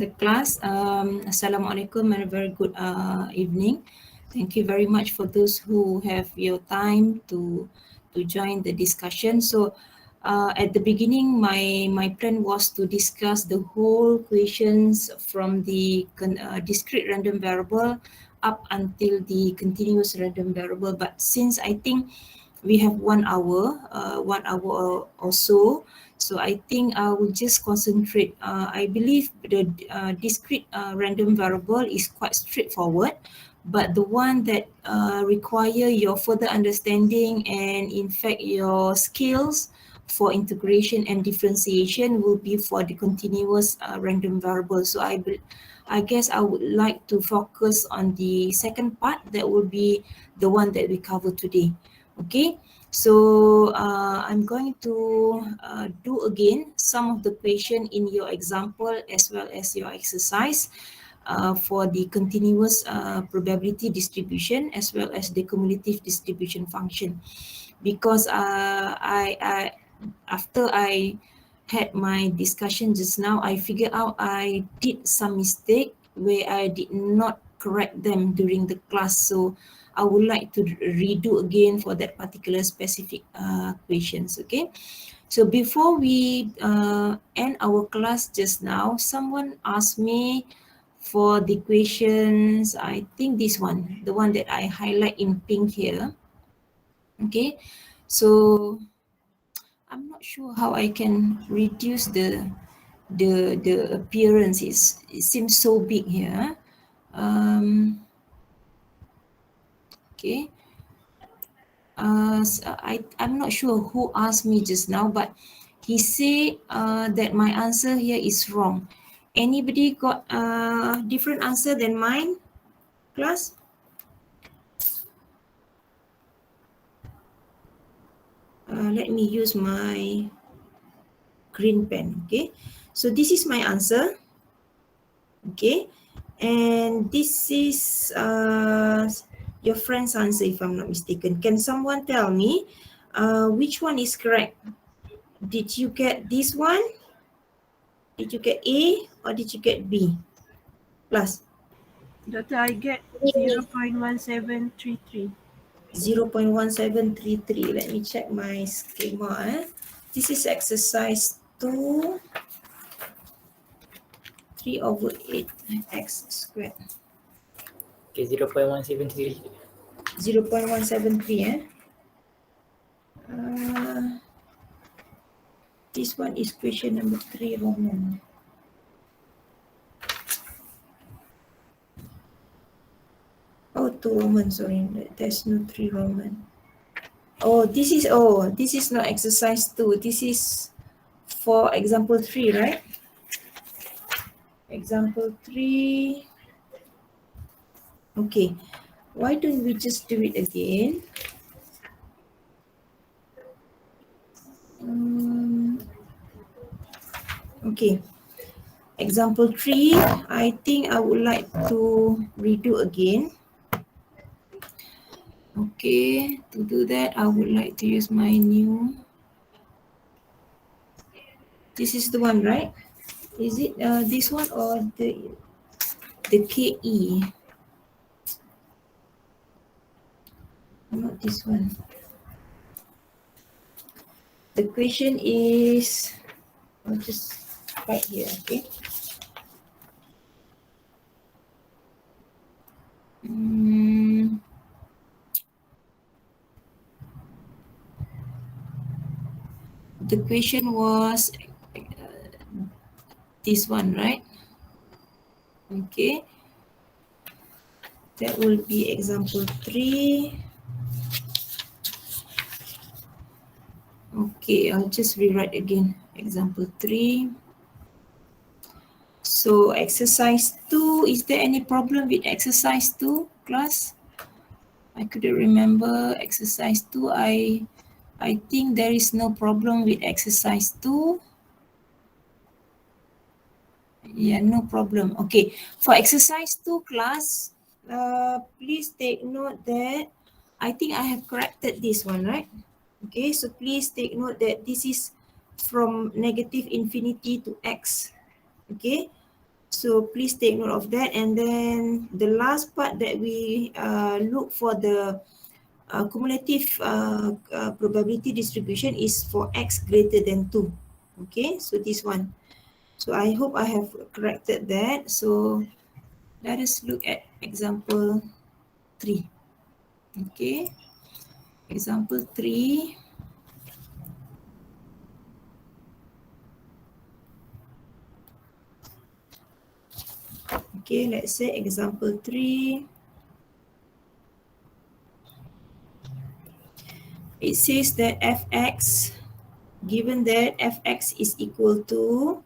The class. Assalamualaikum and a very good evening. Thank you very much for those who have your time to join the discussion. So at the beginning, my plan was to discuss the whole questions from the discrete random variable up until the continuous random variable. But since I think we have 1 hour, 1 hour or so. So I think I will just concentrate. I believe the discrete random variable is quite straightforward, but the one that require your further understanding and in fact your skills for integration and differentiation will be for the continuous random variable. So I guess I would like to focus on the second part, that will be the one that we cover today. Okay, so I'm going to do again some of the question in your example as well as your exercise for the continuous probability distribution as well as the cumulative distribution function, because I after I had my discussion just now, I figured out I did some mistake where I did not correct them during the class. So I would like to redo again for that particular specific questions. Okay. So before we end our class just now, someone asked me for the questions. I think this one, the one that I highlight in pink here. Okay. So I'm not sure how I can reduce the appearance. It seems so big here. Okay. I'm not sure who asked me just now, but he said that my answer here is wrong. Anybody got a different answer than mine, class? Let me use my green pen. Okay, so this is my answer. Okay, and this is your friend's answer, if I'm not mistaken. Can someone tell me which one is correct? Did you get this one? Did you get A or did you get B? Plus. Doctor, I get 0.1733. 0.1733. Let me check my schema. This is exercise 2. 3 over 8 x squared. Okay, 0.173. 0.173. This one is question number 3 Roman. Oh, 2 Roman, sorry. There's no 3 Roman. Oh, this is not exercise 2. This is for example 3, right? Example 3. Okay. Why don't we just do it again? Okay. Example 3, I think I would like to redo again. Okay, to do that, I would like to use my new. This is the one, right? Is it this one or the KE? Not this one. The question is, I'll just write here, okay? The question was this one, right? Okay. That will be example 3. Okay, I'll just rewrite again. Example 3. So exercise 2, is there any problem with exercise 2, class? I couldn't remember exercise 2. I think there is no problem with exercise 2. Yeah, no problem. Okay, for exercise 2 class, please take note that I think I have corrected this one, right? Okay, so please take note that this is from negative infinity to x. Okay, So please take note of that. And then the last part that we look for the cumulative probability distribution is for x greater than 2. Okay, so this one. So I hope I have corrected that. So let us look at example 3. Okay, example 3. Okay, let's say example 3. It says that fx, given that fx is equal to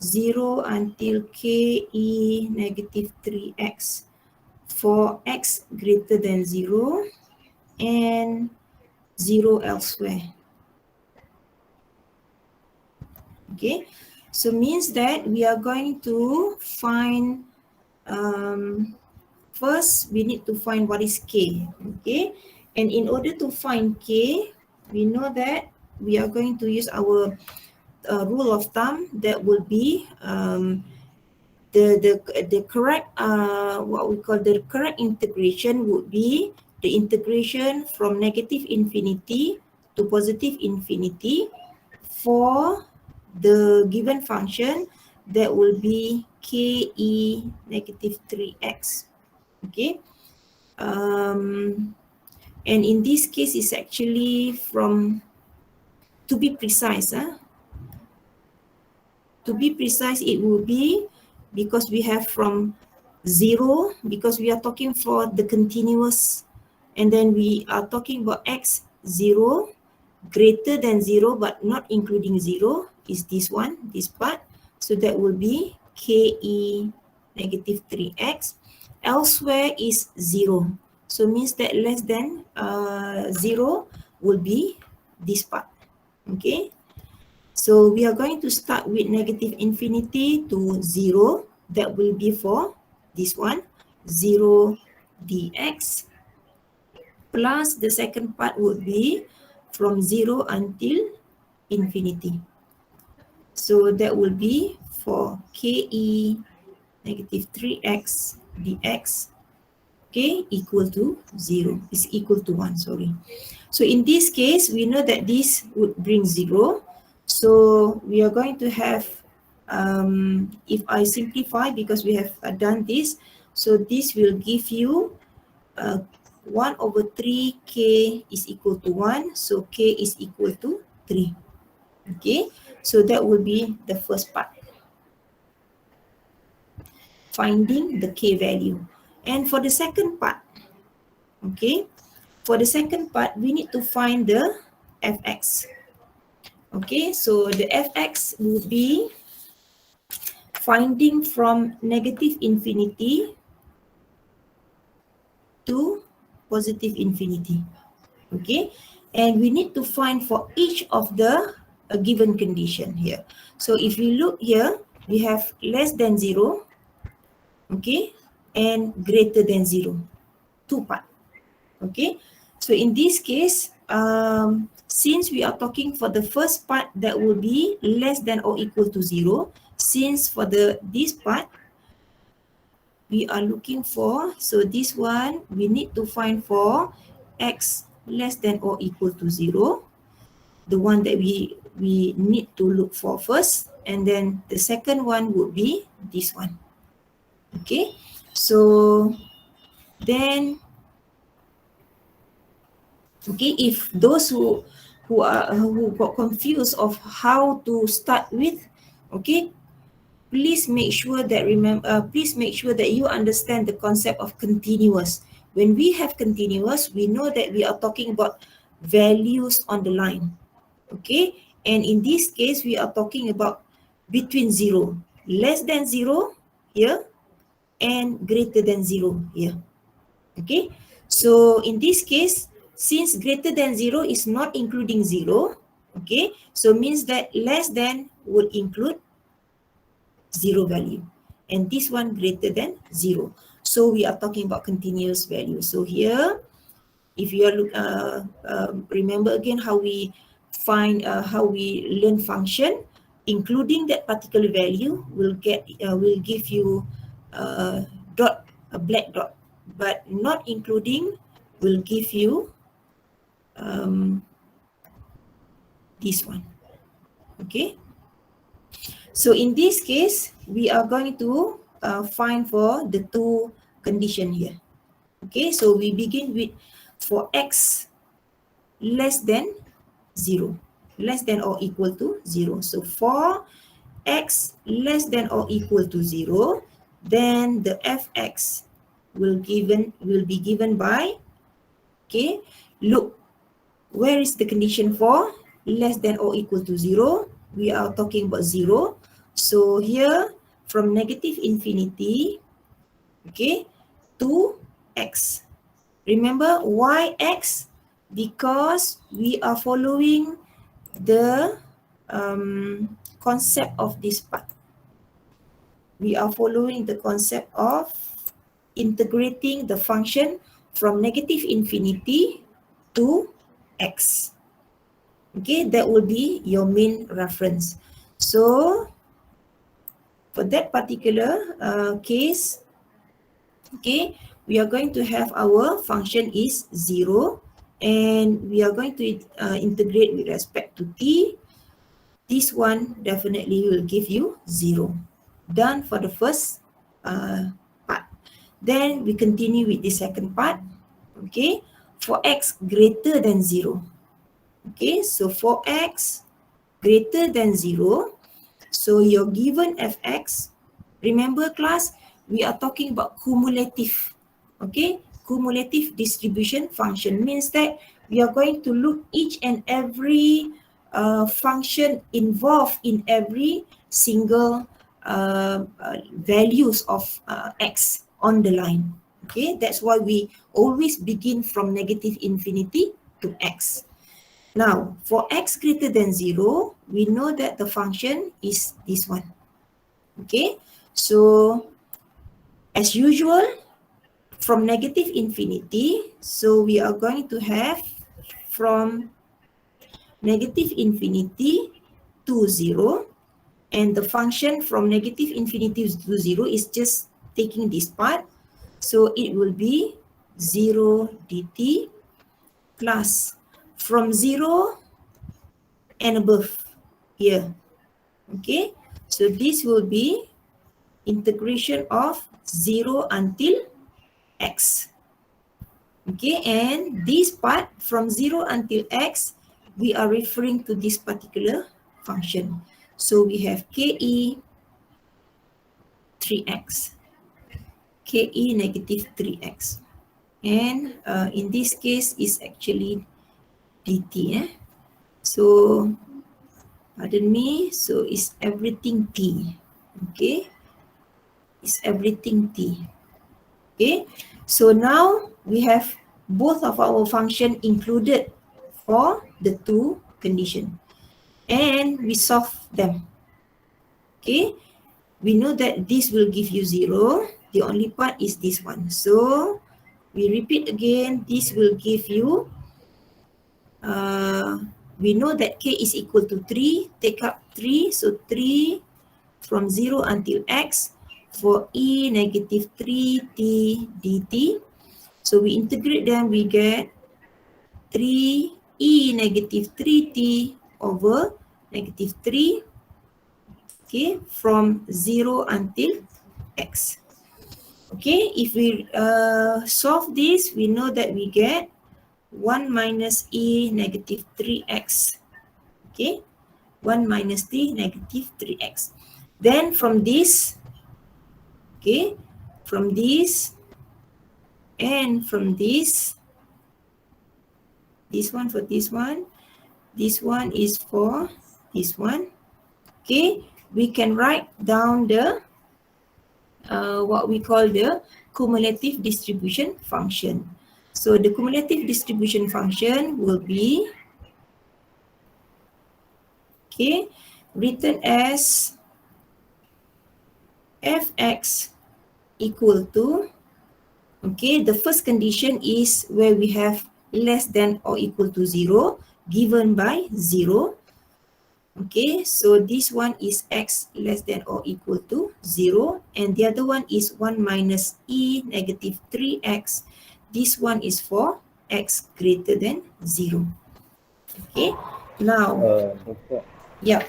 0 until k e negative 3x for x greater than 0 and 0 elsewhere. Okay, so means that we are going to find first we need to find what is k. Okay, and in order to find k, we know that we are going to use our rule of thumb that will be the correct what we call the correct integration would be the integration from negative infinity to positive infinity for the given function that will be k e negative 3x. Okay, and in this case it's actually from, to be precise, to be precise, it will be because we have from 0, because we are talking for the continuous, and then we are talking about x 0 greater than 0 but not including 0 is this one, this part. So that will be ke negative 3x. Elsewhere is 0. So means that less than 0 will be this part. Okay. So we are going to start with negative infinity to 0. That will be for this one, 0 dx. Plus the second part would be from 0 until infinity. So that will be for ke negative 3x dx, okay, equal to 0, is equal to 1, sorry. So in this case, we know that this would bring 0. So we are going to have, if I simplify, because we have done this, so this will give you 1 over 3 k is equal to 1. So k is equal to 3. Okay, so that will be the first part, finding the k value. And for the second part, okay, for the second part, we need to find the fx. Okay, so the fx will be finding from negative infinity to positive infinity. Okay, and we need to find for each of the given condition here. So if we look here, we have less than 0, okay, and greater than 0, two part. Okay, so in this case, since we are talking for the first part, that will be less than or equal to 0. Since for this part we are looking for, so this one we need to find for x less than or equal to 0, the one that we need to look for first, and then the second one would be this one. Okay, so then, okay, if those who got confused of how to start with, okay, please make sure that please make sure that you understand the concept of continuous. When we have continuous, we know that we are talking about values on the line. Okay, and in this case we are talking about between 0, less than 0 here, and greater than 0 here. Okay, so in this case, since greater than 0 is not including 0, okay, so means that less than would include 0 value, and this one greater than 0. So we are talking about continuous value. So here, if you are remember again how we find how we learn function. including that particular value will give you a black dot, but not including will give you this one. Okay, so in this case we are going to find for the two condition here. Okay, so we begin with for x less than 0, less than or equal to 0. So for x less than or equal to 0, then the fx will be given by, okay, look, where is the condition for less than or equal to 0? We are talking about 0. So here from negative infinity, okay, to x. Remember why x? Because we are following the concept of this part. We are following the concept of integrating the function from negative infinity to x. Okay, that will be your main reference. So for that particular case, okay, we are going to have our function is 0, and we are going to integrate with respect to t. This one definitely will give you 0. Done for the first part. Then we continue with the second part. Okay, for x greater than 0. Okay, so for x greater than 0, so your given fx, remember class, we are talking about cumulative. Okay, cumulative distribution function means that we are going to look each and every function involved in every single values of x on the line. Okay, that's why we always begin from negative infinity to x. Now, for x greater than 0, we know that the function is this one. Okay, so as usual, from negative infinity, so we are going to have from negative infinity to 0, and the function from negative infinity to 0 is just taking this part, so it will be 0 dt plus from 0 and above here. Okay, so this will be integration of 0 until x. Okay, and this part from 0 until x, we are referring to this particular function. So we have ke 3x, ke negative 3x, and in this case is actually dt. So pardon me, so it's everything t. Okay, it's everything t. Okay, so now we have both of our function included for the two condition, and we solve them. Okay, we know that this will give you 0. The only part is this one. So we repeat again, this will give you, we know that k is equal to 3. Take up 3, so 3 from 0 until x for e negative 3t dt. So we integrate them, we get 3e negative 3t over negative 3, okay, from 0 until x. Okay, if we solve this, we know that we get 1 minus e negative 3x. Okay, 1 minus t negative 3x. Then from this, okay, from this and from this one for this one is for this one. Okay, we can write down the what we call the cumulative distribution function. So the cumulative distribution function will be, okay, written as fx equal to, okay, the first condition is where we have less than or equal to 0, given by 0. Okay, so this one is x less than or equal to 0, and the other one is 1 minus e negative 3x. This one is for x greater than 0. Okay, now, Doctor, yeah,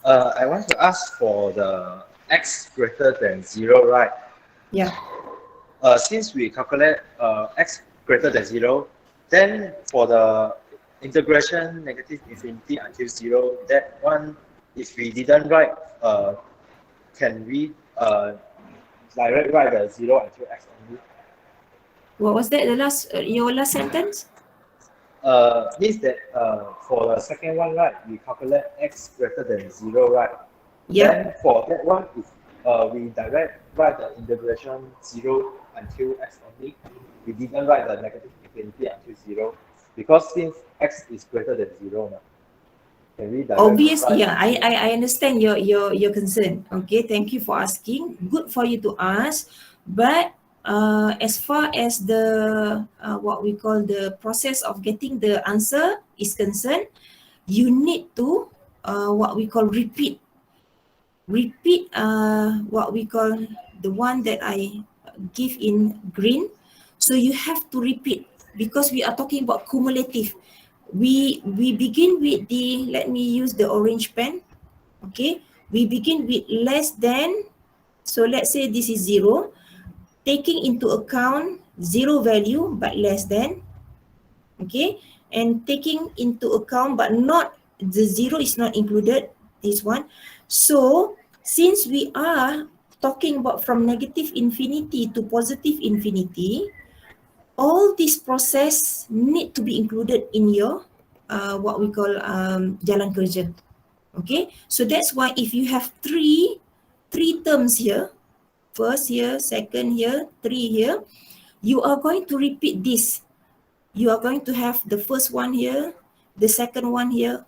I want to ask for the x greater than 0, right? yeah. Since we calculate x greater than 0, then for the integration negative infinity until 0, that one, if we didn't write, can we direct write the 0 until x only? What was that? The last, your last sentence? Means that for the second one, right, we calculate x greater than 0, right? Yeah. Then for that one, if we direct write the integration 0 until x only, we didn't write the negative infinity until 0, because since x is greater than 0, now, can we direct Obvious, write yeah, until I understand your concern. Okay, thank you for asking. Good for you to ask, but as far as the what we call the process of getting the answer is concerned, you need to what we call repeat what we call the one that I give in green. So you have to repeat because we are talking about cumulative. We begin with the, let me use the orange pen. Okay, we begin with less than, so let's say this is 0, taking into account 0 value but less than, okay, and taking into account but not, the 0 is not included, this one. So since we are talking about from negative infinity to positive infinity, all this process need to be included in your what we call jalan kerja. Okay, so that's why if you have three terms here, first here, second here, three here, you are going to repeat this. You are going to have the first one here, the second one here,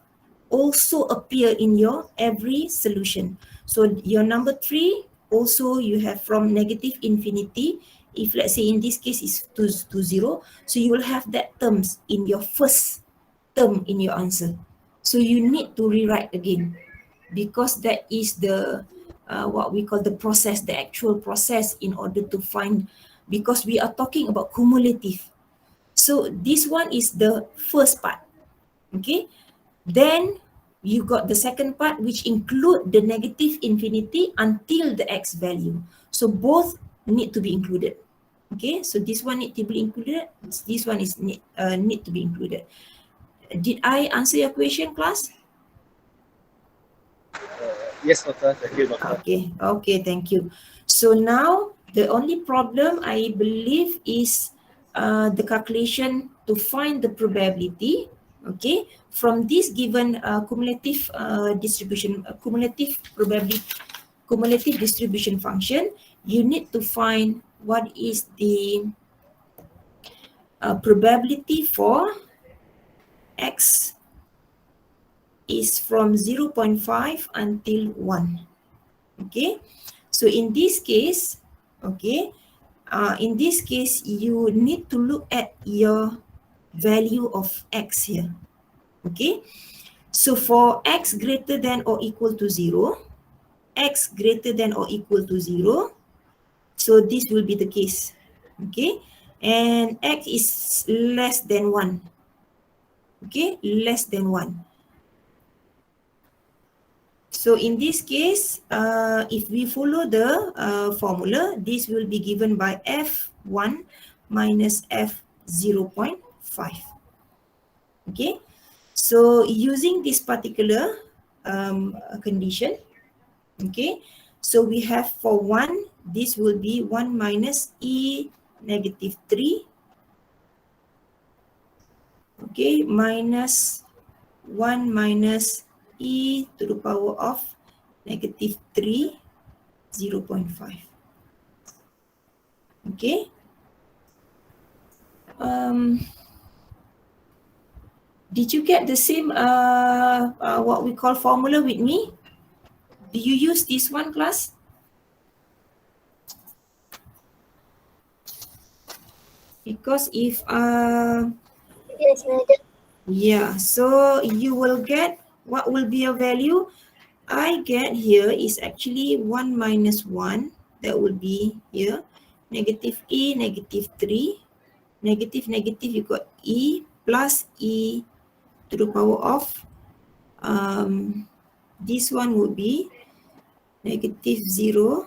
also appear in your every solution. So your number 3 also you have from negative infinity. If let's say in this case is to 0, so you will have that terms in your first term in your answer. So you need to rewrite again because that is the what we call the process, the actual process in order to find, because we are talking about cumulative. So this one is the first part. Okay, then you got the second part which include the negative infinity until the x value. So both need to be included. Okay, so this one need to be included, this one is need to be included. Did I answer your question, class? yes, doctor. Thank you, doctor. Okay, thank you. So now the only problem I believe is the calculation to find the probability. Okay, from this given cumulative distribution, cumulative probability, cumulative distribution function, you need to find what is the probability for x is from 0.5 until 1. Okay, so in this case, okay, in this case you need to look at your value of x here. Okay, so for x greater than or equal to 0, x greater than or equal to 0, so this will be the case. Okay, and x is less than 1. Okay, less than 1. So in this case, if we follow the formula, this will be given by F1 minus F0.5. Okay, so using this particular condition, okay, so we have for 1, this will be 1 minus E negative 3, okay, minus 1 minus E to the power of negative 3, 0.5. Okay. Did you get the same what we call formula with me? Do you use this one, class? Because if Yes, madam. yeah, so you will get what will be your value? I get here is actually 1 minus 1. That will be here. Negative E, negative 3. Negative, negative, you got E plus E to the power of, this one would be negative 0.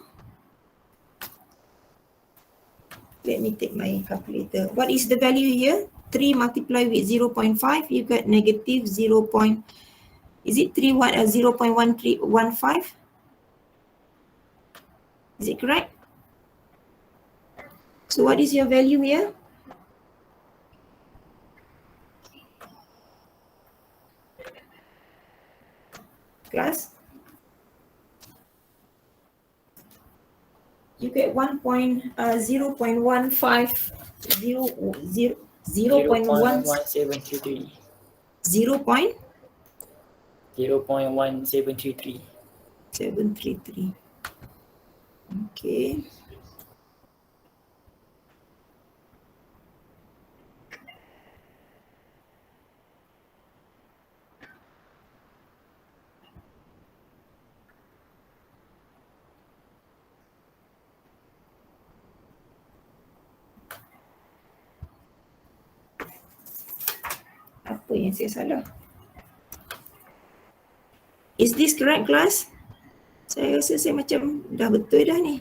Let me take my calculator. What is the value here? 3 multiplied with 0.5, you get negative 0. Is it 0.1315? Is it correct? So what is your value here? Class? You get 0.15 0.1733. 0.1733. 0.733. Okay. Apa yang saya salah? Is this correct, class? Saya rasa saya macam dah betul dah ni.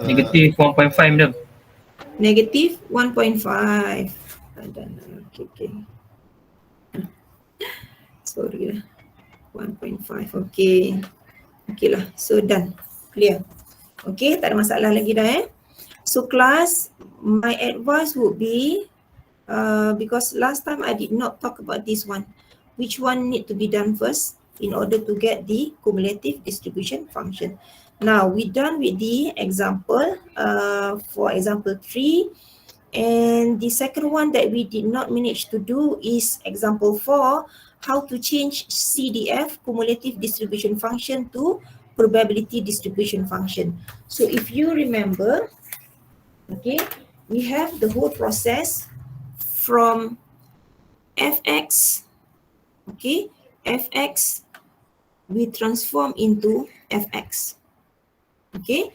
Negative 1.5 madam. Negative 1.5. Okay. Sorry lah. 1.5. Okay. Okay lah. So done. Clear. Okay, tak ada masalah lagi dah So class, my advice would be, because last time I did not talk about this one. Which one need to be done first in order to get the cumulative distribution function? Now, we done with the example, for example 3. And the second one that we did not manage to do is example 4, how to change CDF, cumulative distribution function, to probability distribution function. So if you remember, okay, we have the whole process from fx, okay, fx, we transform into fx, okay,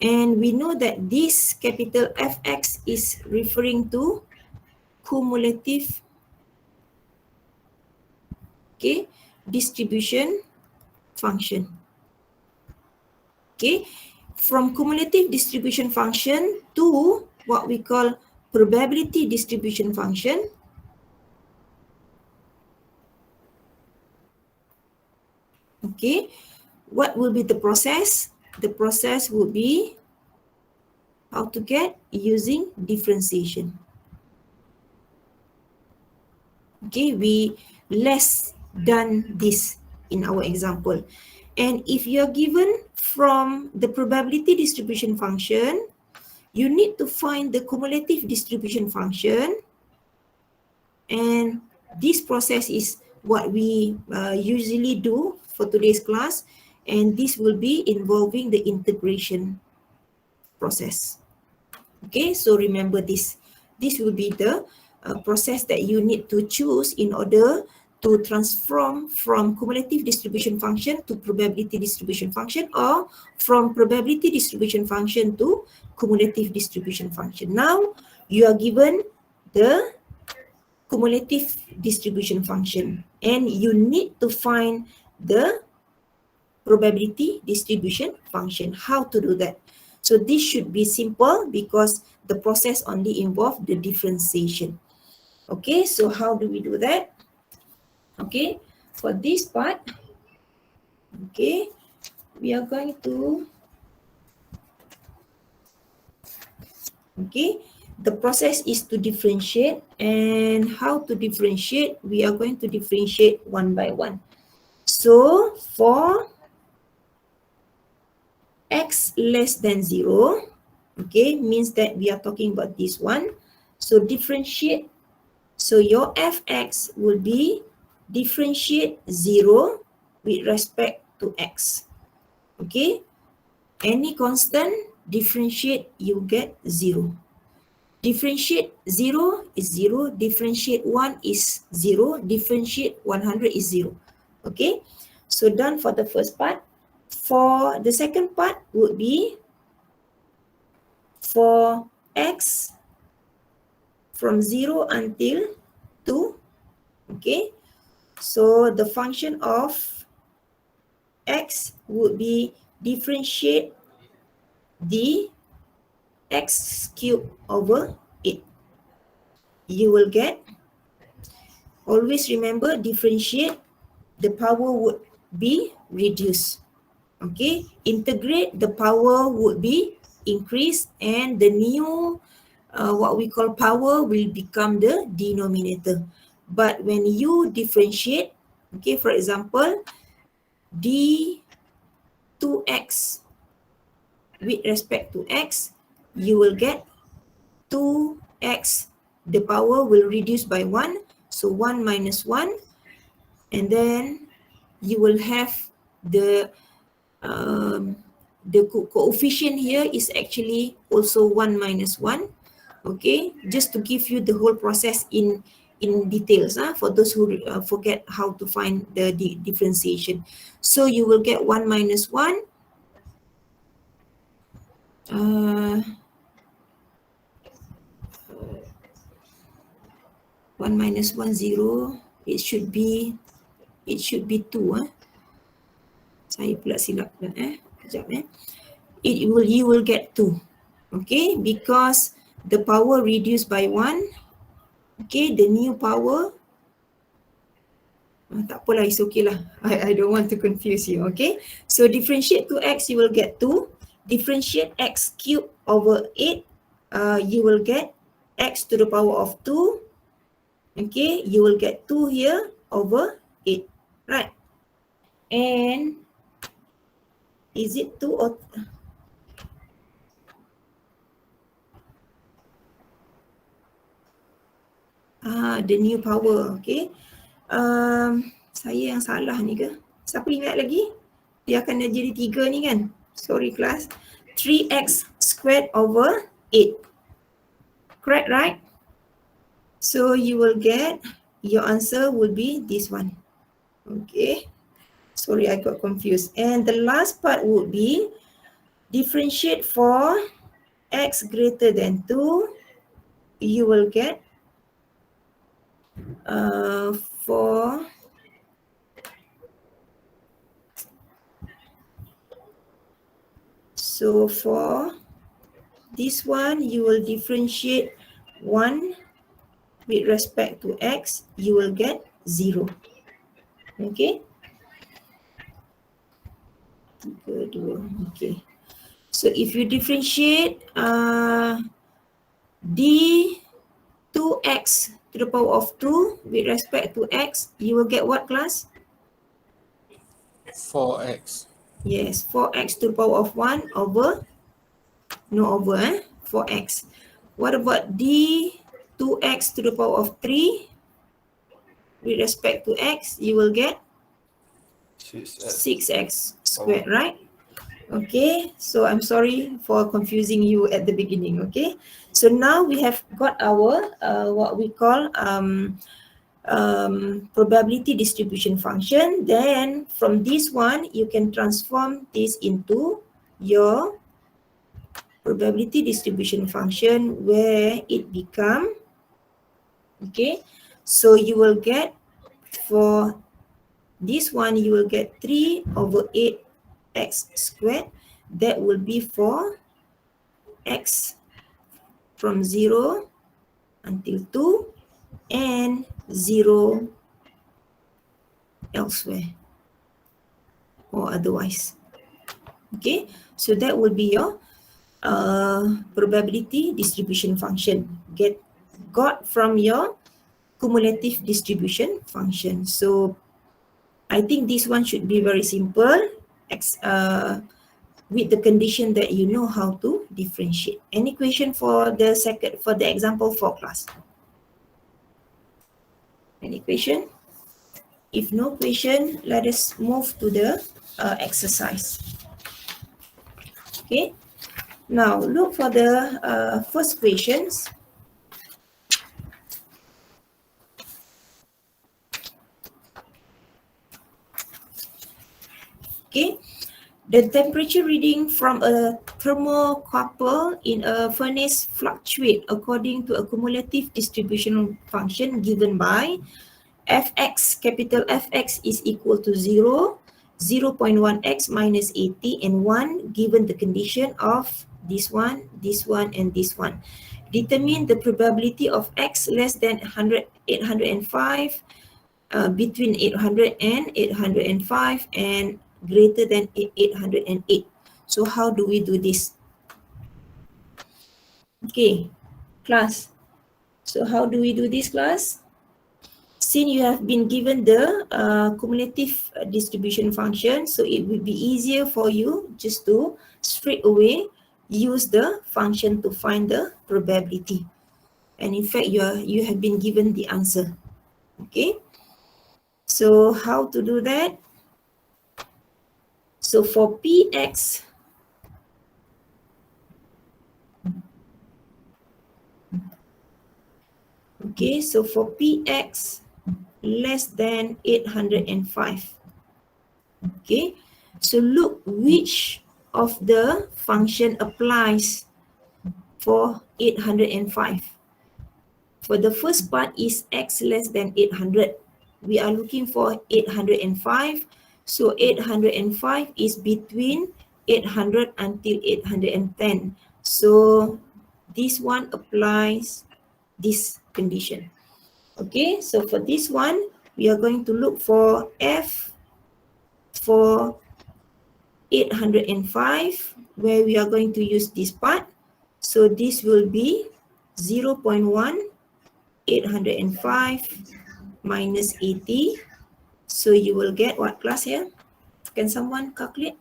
and we know that this capital Fx is referring to cumulative, okay, distribution function. Okay, from cumulative distribution function to what we call probability distribution function. Okay, what will be the process? The process would be how to get using differentiation. Okay, we less done this in our example. And if you're given from the probability distribution function, you need to find the cumulative distribution function. And this process is what we usually do for today's class. And this will be involving the integration process. Okay, so remember this. This will be the process that you need to choose in order to transform from cumulative distribution function to probability distribution function, or from probability distribution function to cumulative distribution function. Now, you are given the cumulative distribution function and you need to find the probability distribution function. How to do that? So this should be simple because the process only involves the differentiation. Okay, so how do we do that? Okay, for this part, okay, we are going to, okay, the process is to differentiate, and how to differentiate, we are going to differentiate one by one. So for x less than 0, okay, means that we are talking about this one. So differentiate, so your fx will be differentiate 0 with respect to x. Okay, any constant, differentiate, you get 0. Differentiate 0 is 0, differentiate 1 is 0, differentiate 100 is 0. Okay, so done for the first part. For the second part would be for x from 0 until 2. Okay, so the function of x would be differentiate the x cubed over 8. You will get, always remember, differentiate, the power would be reduced. Okay, integrate, the power would be increased, and the new what we call power will become the denominator. But when you differentiate, okay, for example, d2x with respect to x, you will get 2x, the power will reduce by 1, so 1 minus 1, and then you will have the coefficient here is actually also 1 minus 1. Okay, just to give you the whole process in details, for those who forget how to find the differentiation. So you will get 1 minus 1, 1 minus 1, 0. It should be 2. Saya pula silap pula. Sekejap. You will get 2. Okay, because the power reduced by 1. Okay, the new power, tak apalah, it's okay lah. I don't want to confuse you. Okay, so differentiate 2x, you will get 2. Differentiate x cubed over 8, you will get x to the power of 2. Okay, you will get 2 here over 8, right? And is it 2 or the new power? Okay, saya yang salah ni ke? Siapa ingat lagi? Dia akan jadi 3 ni kan? Sorry class. 3x squared over 8. Correct, right? So you will get, your answer will be this one. Okay. Sorry, I got confused. And the last part would be differentiate for x greater than 2. You will get for this one, you will differentiate 1 with respect to x, you will get 0. Okay. 3, 2. Okay. So if you differentiate d2x to the power of 2 with respect to x, you will get what, class? 4x. Yes, 4x to the power of 1 over, no over, 4x. What about d2x to the power of 3 with respect to x? You will get 6x squared, right? Okay, so I'm sorry for confusing you at the beginning. Okay, so now we have got our what we call probability distribution function. Then from this one, you can transform this into your probability distribution function, where it become, okay, so you will get, for this one, you will get 3 over 8x squared. That will be for x from 0 until 2 and 0 elsewhere or otherwise. Okay, so that will be your probability distribution function got from your cumulative distribution function. So I think this one should be very simple, with the condition that you know how to differentiate. Any question for the example 4 class? Any question? If no question, let us move to the exercise. Okay. Now look for the first questions. The temperature reading from a thermocouple in a furnace fluctuate according to a cumulative distribution function given by fx, capital Fx is equal to 0, 0.1x minus 80 and 1 given the condition of this one, and this one. Determine the probability of x less than 805 between 800 and 805 and greater than 808. So how do we do this? Okay, class. So how do we do this, class? Since you have been given the cumulative distribution function, so it will be easier for you just to straight away use the function to find the probability. And in fact, you have been given the answer. Okay. So how to do that? So for Px, okay, so for Px less than 805, okay, so look which of the function applies for 805. For the first part is x less than 800. We are looking for 805. So 805 is between 800 until 810. So this one applies this condition. Okay, so for this one, we are going to look for f for 805, where we are going to use this part. So this will be 0.1 805 minus 80. So you will get what, class, here? Can someone calculate?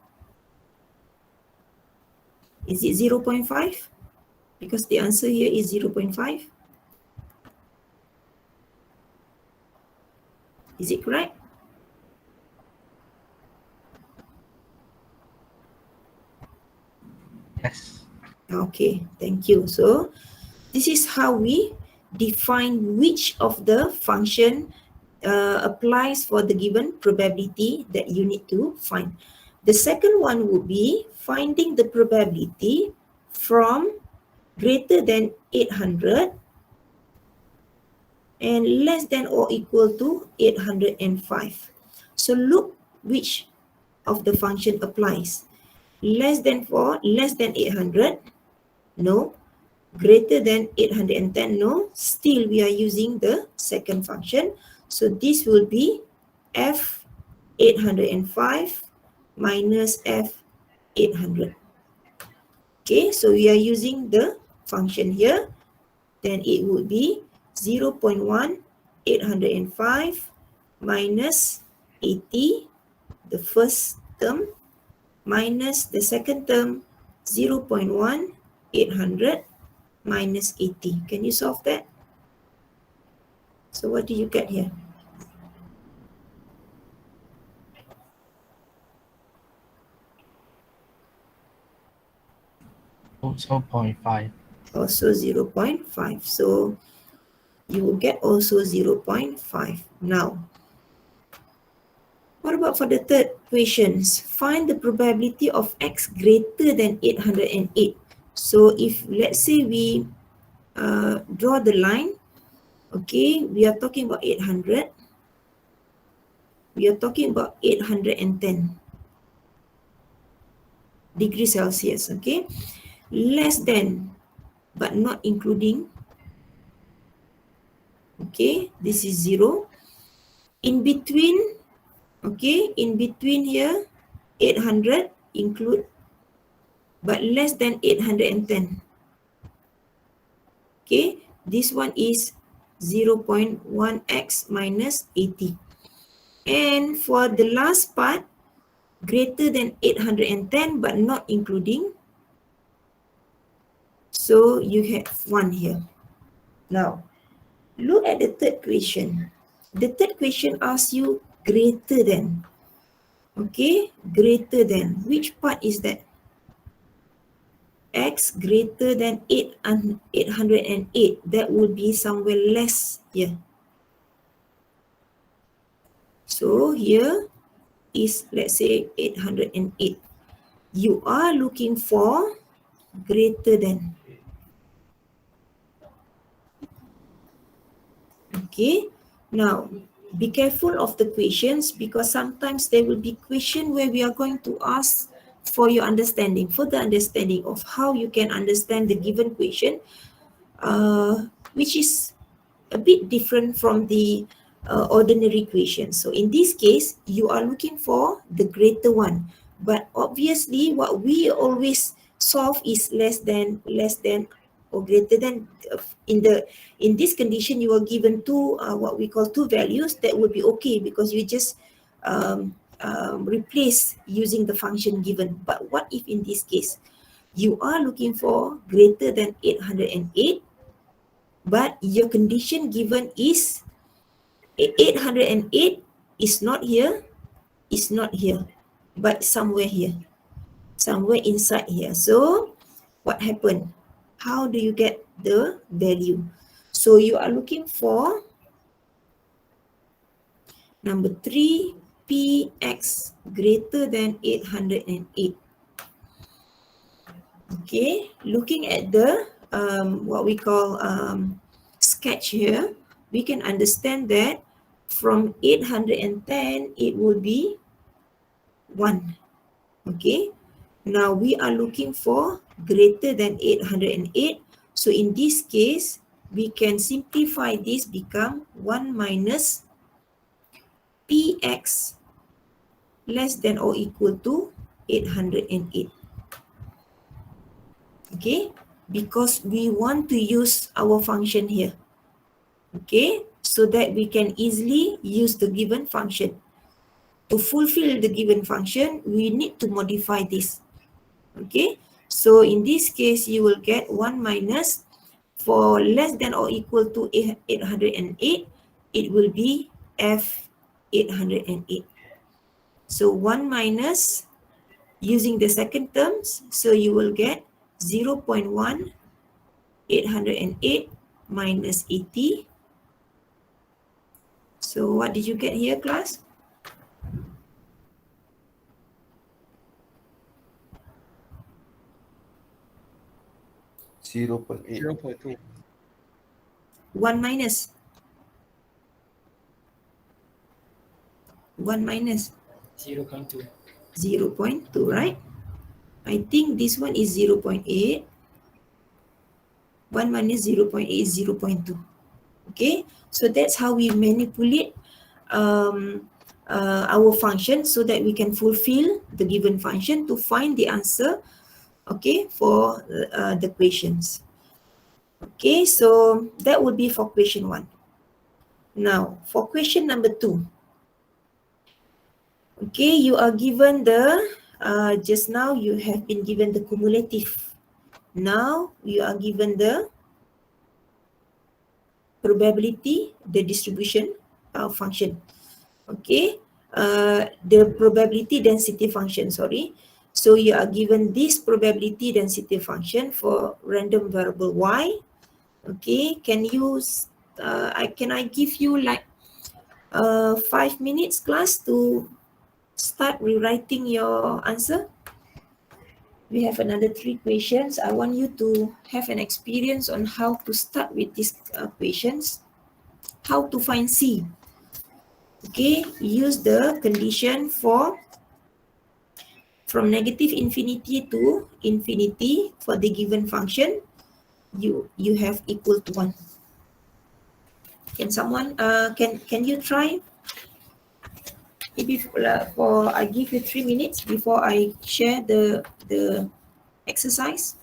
Is it 0.5? Because the answer here is 0.5. Is it correct? Yes. Okay, thank you. So this is how we define which of the function applies for the given probability that you need to find. The second one would be finding the probability from greater than 800 and less than or equal to 805. So look which of the function applies. Less than 800, no. Greater than 810, no. Still we are using the second function. So this will be f 805 minus f 800. Okay, so we are using the function here. Then it would be 0.1 805 minus 80, the first term, minus the second term, 0.1 800 minus 80. Can you solve that? So what do you get here? Also 0.5. Also 0.5. So you will get also 0.5. Now, what about for the third questions? Find the probability of x greater than 808. So if let's say we draw the line, okay, we are talking about 800. We are talking about 810 degrees Celsius, okay? Less than, but not including, okay, this is 0. In between, okay, in between here, 800 include, but less than 810. Okay, this one is 0.1x minus 80. And for the last part, greater than 810 but not including, so you have 1 here. Now, look at the third question. The third question asks you greater than. Okay, greater than. Which part is that? X greater than 808. That would be somewhere less here. So here is, let's say, 808. You are looking for greater than. Okay. Now, be careful of the questions, because sometimes there will be question where we are going to ask for your understanding, further understanding of how you can understand the given question, which is a bit different from the ordinary question. So in this case, you are looking for the greater one. But obviously, what we always solve is less than, or greater than. In this condition, you are given two, what we call two values. That would be okay, because you just replace using the function given. But what if in this case you are looking for greater than 808, but your condition given is 808 is not here, but somewhere here, somewhere inside here. So what happened? How do you get the value? So you are looking for number 3, px greater than 808. Okay, looking at the what we call sketch here, we can understand that from 810 it will be 1. Okay, now we are looking for greater than 808. So in this case, we can simplify this, become 1 minus px less than or equal to 808. Okay, because we want to use our function here. Okay, so that we can easily use the given function. To fulfill the given function, we need to modify this. Okay, so in this case, you will get 1 minus, for less than or equal to 808, it will be f 808. So 1 minus, using the second terms, so you will get 0.1 808 minus 80. So what did you get here, class? 0.8. 0.2. 1 minus 0.2. 0.2, right? I think this one is 0.8. 1 minus 0.8 is 0.2. Okay, so that's how we manipulate our function, so that we can fulfill the given function to find the answer, okay, for the questions. Okay, so that would be for question 1. Now, for question number 2. Okay, you are given the, just now you have been given the cumulative. Now, you are given the probability, the distribution function. Okay, the probability density function, sorry. So you are given this probability density function for random variable y. Okay, can I give you like 5 minutes, class, to start rewriting your answer? We have another 3 questions. I want you to have an experience on how to start with these questions. How to find C. Okay, use the condition for from negative infinity to infinity for the given function. You have equal to 1. Can someone can you try? Maybe for I give you 3 minutes before I share the exercise.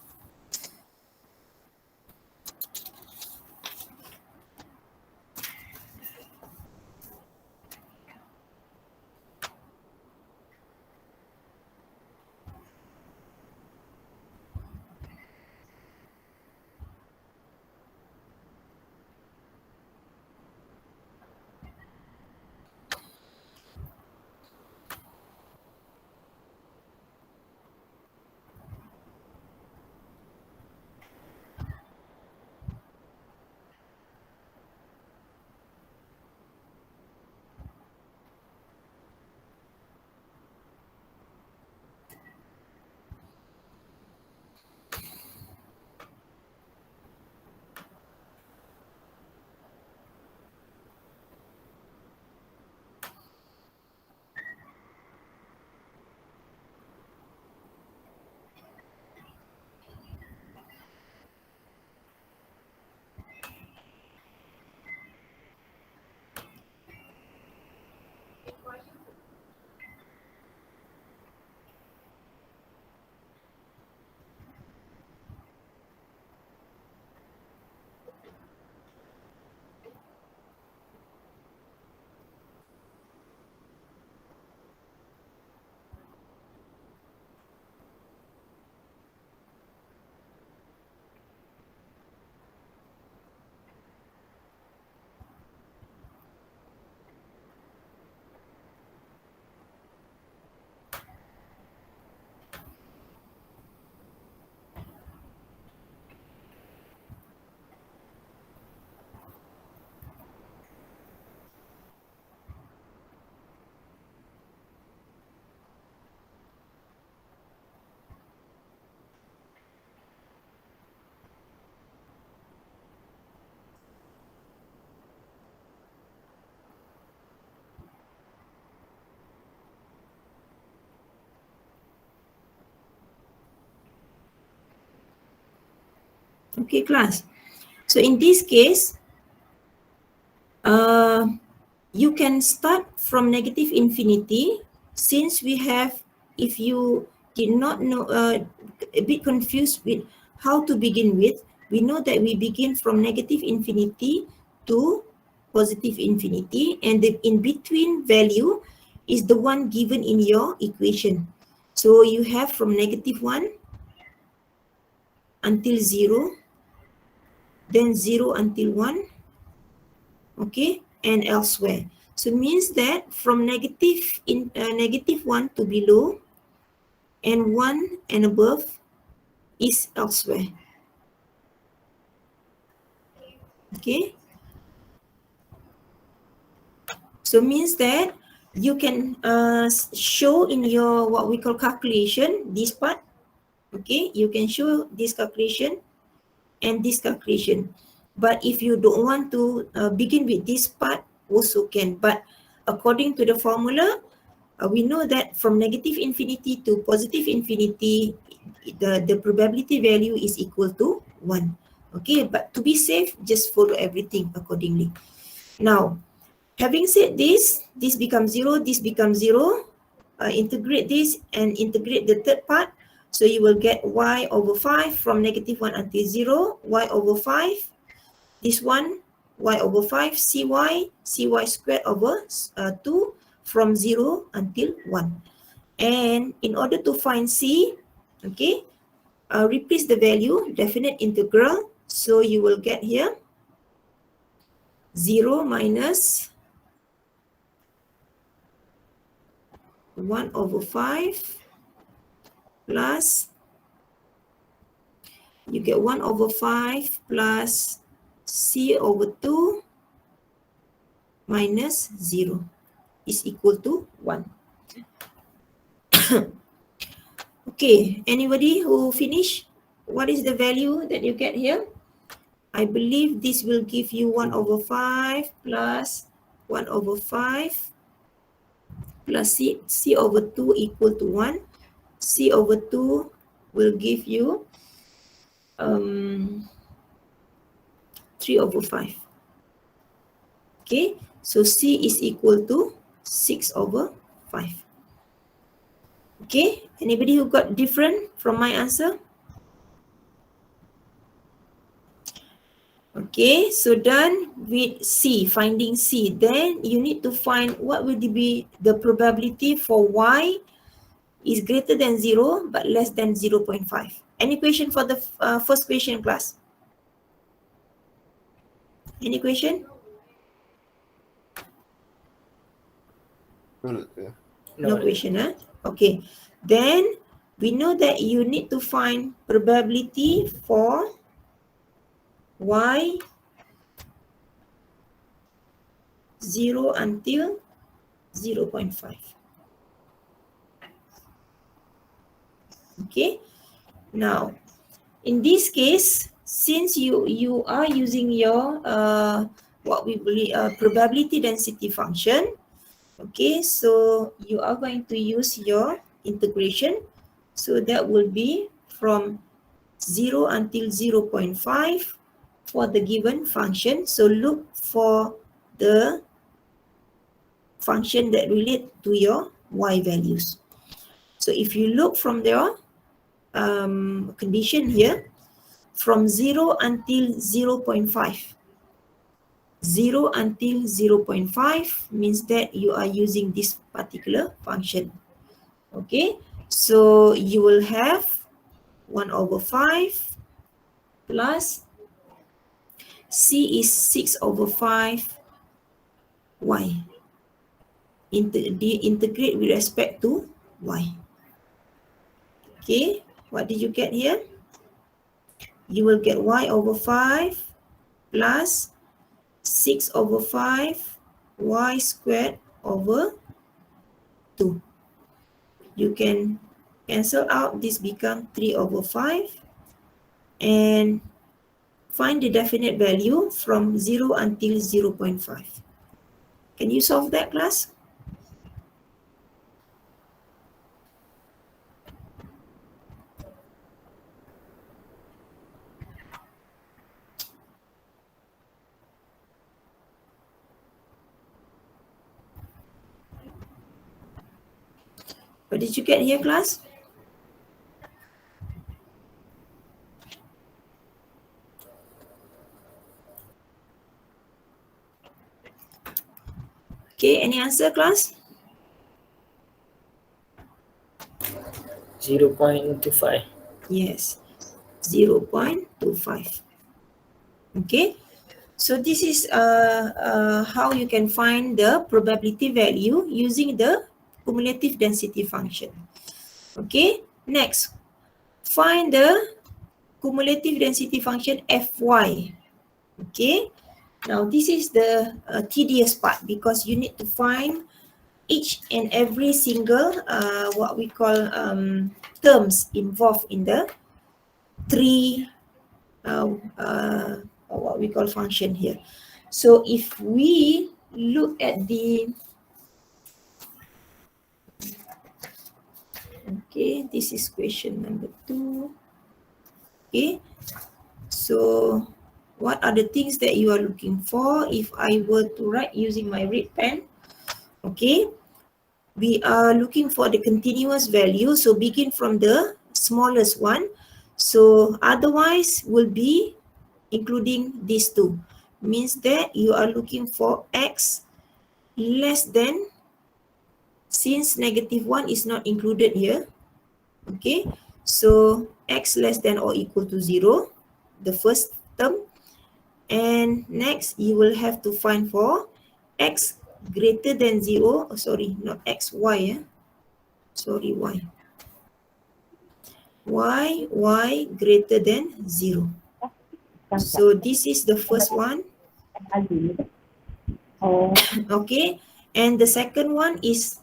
Okay, class. So in this case, you can start from negative infinity, since we have, if you did not know, a bit confused with how to begin with, we know that we begin from negative infinity to positive infinity, and the in between value is the one given in your equation. So you have from negative 1 until 0, then 0 until 1, okay, and elsewhere. So means that from negative 1 to below, and 1 and above is elsewhere. Okay, so means that you can show in your what we call calculation this part. Okay, you can show this calculation and this calculation, but if you don't want to begin with this part, also can. But according to the formula, we know that from negative infinity to positive infinity, the probability value is equal to 1. Okay, but to be safe, just follow everything accordingly. Now, having said this, this becomes 0, this becomes 0. Integrate this and integrate the third part. So you will get y over 5 from negative 1 until 0, y over 5. This one, y over 5, cy squared over 2 from 0 until 1. And in order to find c, okay, replace the value, definite integral. So you will get here 0 minus 1 over 5 plus, you get 1 over 5 plus c over 2 minus 0 is equal to 1. Okay, anybody who finish? What is the value that you get here? I believe this will give you 1 over 5 plus 1 over 5 plus c over 2 equal to 1. C over 2 will give you 3 over 5. Okay, so C is equal to 6 over 5. Okay, anybody who got different from my answer? Okay, so done with C, finding C. Then you need to find what will be the probability for Y is greater than 0 but less than 0.5. Any question for the first question, class? Any question? No question, huh? Okay, then we know that you need to find probability for Y 0 until 0.5. Okay, now in this case, since you are using your what we believe probability density function, okay, so you are going to use your integration. So that will be from 0 until 0.5 for the given function. So look for the function that relate to your y values. So if you look from their condition here, from 0 until 0.5, 0 until 0.5 means that you are using this particular function. Okay, so you will have 1 over 5 plus c is 6 over 5 y. Integrate with respect to y. Okay, what did you get here? You will get y over 5 plus 6 over 5 y squared over 2. You can cancel out, this become 3 over 5, and find the definite value from 0 until 0.5. Can you solve that, class? What did you get here, class? Okay, any answer, class? 0.25. Yes, 0.25. Okay, so this is how you can find the probability value using the cumulative density function. Okay, next, find the cumulative density function Fy. Okay, now this is the tedious part because you need to find each and every single what we call terms involved in the three what we call function here. So if we look at the, okay, this is question number 2. Okay, so what are the things that you are looking for? If I were to write using my red pen, okay, we are looking for the continuous value. So begin from the smallest one. So otherwise will be including these two. Means that you are looking for x less than, since -1 is not included here. Okay, so x less than or equal to 0, the first term. And next you will have to find for x greater than 0, oh, sorry, not x, y, sorry, y greater than 0. So this is the first one. Okay, and the second one is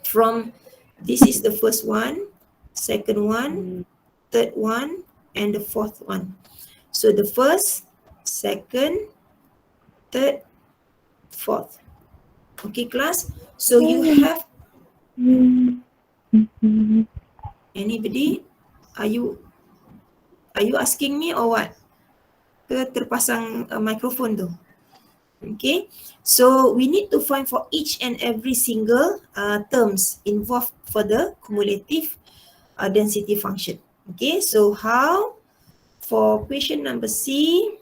from, this is the first one, second one, third one, and the fourth one. So the first, second, third, fourth. Okay, class. So you have, anybody? Are you asking me or what? Ke terpasang microphone tu? Okay, so we need to find for each and every single terms involved for the cumulative density function. Okay, so how? For question number C,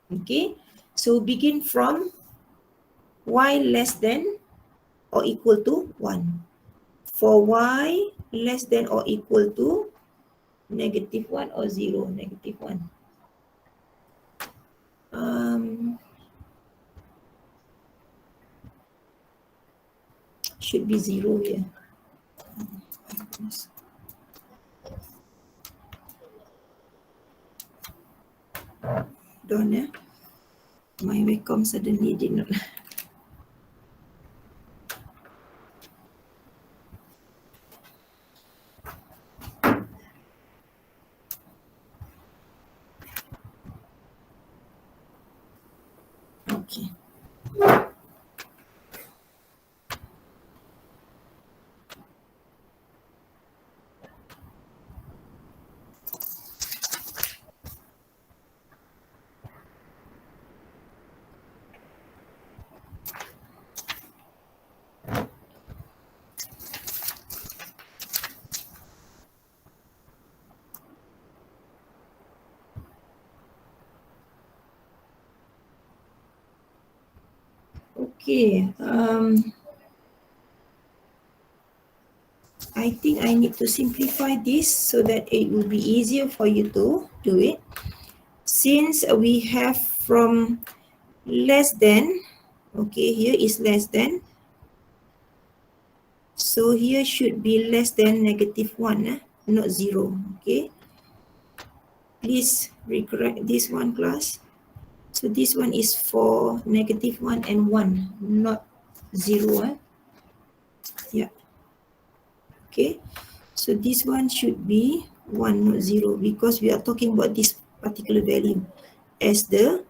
okay, so begin from y less than or equal to 1. For y less than or equal to -1 or 0, -1. Should be 0 here. Don't, my webcam suddenly did not. Okay. Okay, I think I need to simplify this so that it will be easier for you to do it. Since we have from less than, okay, here is less than. So here should be less than -1, not 0, okay. Please recorrect this one, class. So this one is for -1 and 1, not 0, yeah. Okay, so this one should be 1, not 0, because we are talking about this particular value as the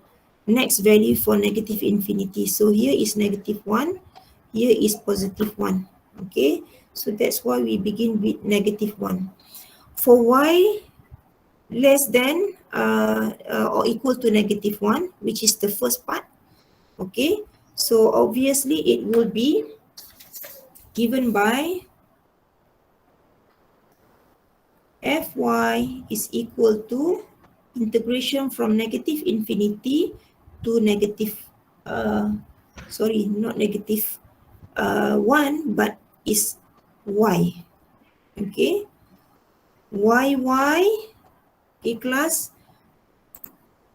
next value for -infinity. So here is -1, here is +1. Okay, so that's why we begin with -1. For y less than or equal to -1, which is the first part. Okay, So obviously it will be given by Fy is equal to integration from negative infinity to negative, sorry, not negative 1, but is y. Okay, okay class,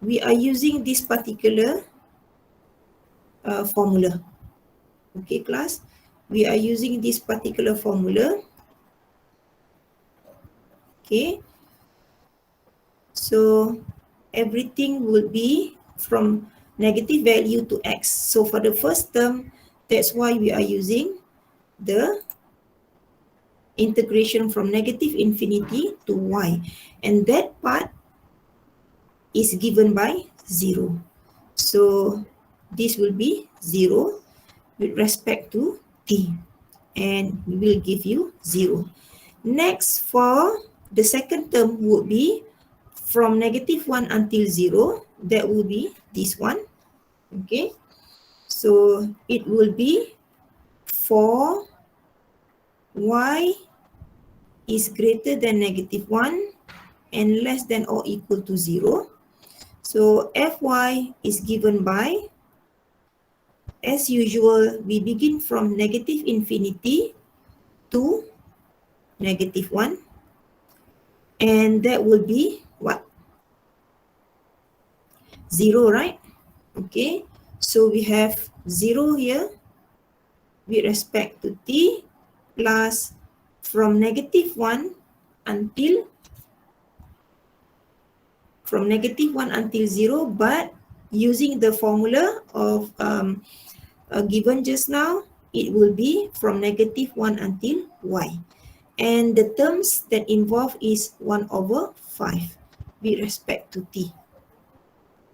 we are using this particular formula. Okay class, we are using this particular formula. Okay, so everything will be from negative value to x. So for the first term, that's why we are using the integration from negative infinity to y, and that part is given by 0. So this will be 0 with respect to t, and we will give you 0. Next, for the second term would be from negative 1 until 0. That will be this one. Okay, so it will be for y is greater than negative 1 and less than or equal to 0. So Fy is given by, as usual, we begin from negative infinity to negative 1, and that will be what? 0, right? Okay, so we have 0 here with respect to t, plus from negative 1 until, from negative 1 until 0, but using the formula of given just now, it will be from negative 1 until y. And the terms that involve is 1 over 5 with respect to t.